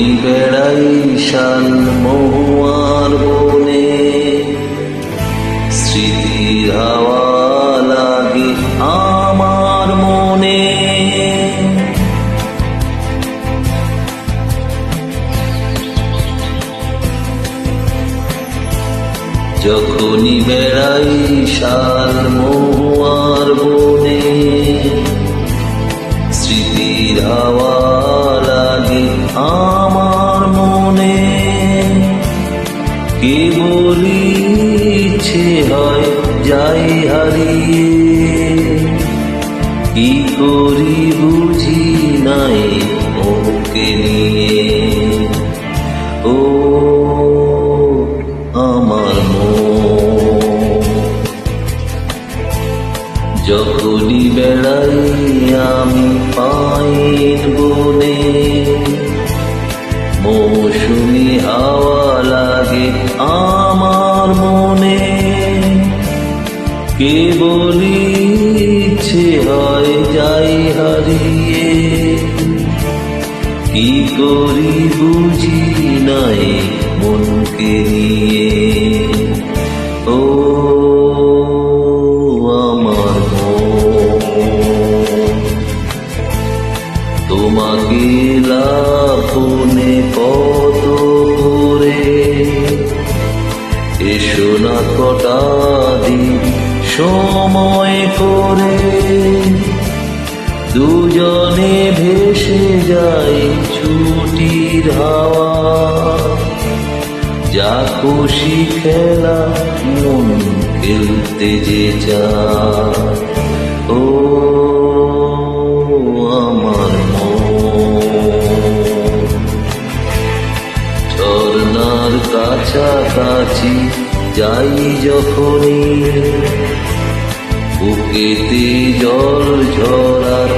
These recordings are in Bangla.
যখনই বেড়াই শাল মহুয়ার বনে, স্মৃতির হাওয়া লাগে আমার মনে। যখনই বেড়াই শাল মহুয়ার বনে, স্মৃতির হাওয়া লাগে আমার মনে। কেবল ইচ্ছে হয় যাই হারিয়ে, কি করি বুঝি নাই ওকে নিয়ে। ও আমার মন, যখনই বেড়াই আমি পাইন বনে, মৌসুমি হাওয়া লাগে আমার মনে। কেবল ইচ্ছে হয় যাই হারিয়ে, কি করি বুঝি নাই মনকে নিয়ে। ও আমার মন, তোমাকে লাফনে কত করে, এসো না কটা দিন সময় করে। দুজনে ভেসে যাই ছুটির হাওয়া, যা খুশি খেলা মন খেলতে যে চায়। ও আমার মন, ঝর্ণার কাছাকাছি যাই যখনই, বুকেতে জল ঝরার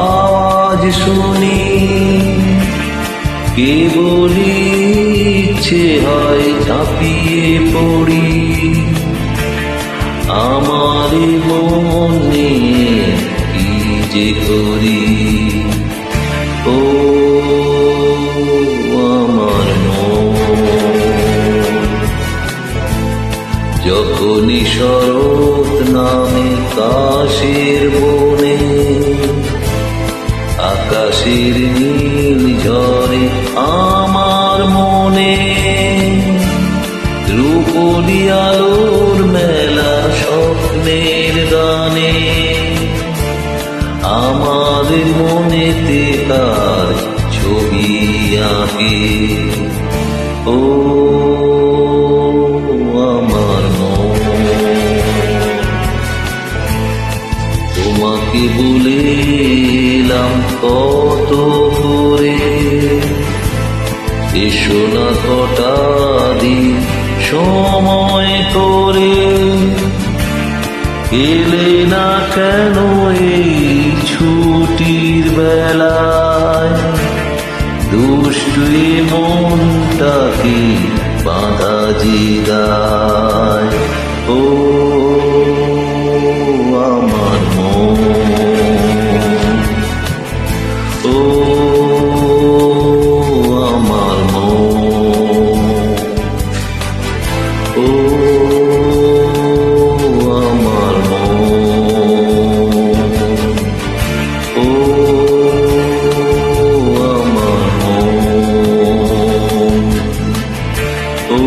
আওয়াজ শুনি। কেবল ইচ্ছে হয় ঝাঁপিয়ে পড়ি, আমার মন নিয়ে কি যে করি। ও আমার মন, যখনই শরৎ নামে কাশের বনে, আকাশের নীল ঝরে আমার মনে। রূপলি আলোর মেলা স্বপ্নের গানে, আমার মনেতে তার ছবি আঁকে। ও আমার মন, তোমাকে বলিলাম কত করে, এসো না কটা দিন সময় করে। এলে না কেন এই ছুটির বেলায়, দুষ্টু মনটাকে বাঁধা জিগায়। ও আমার মন, ও আমার মন, ও আমার মন, ও আমার মন, ও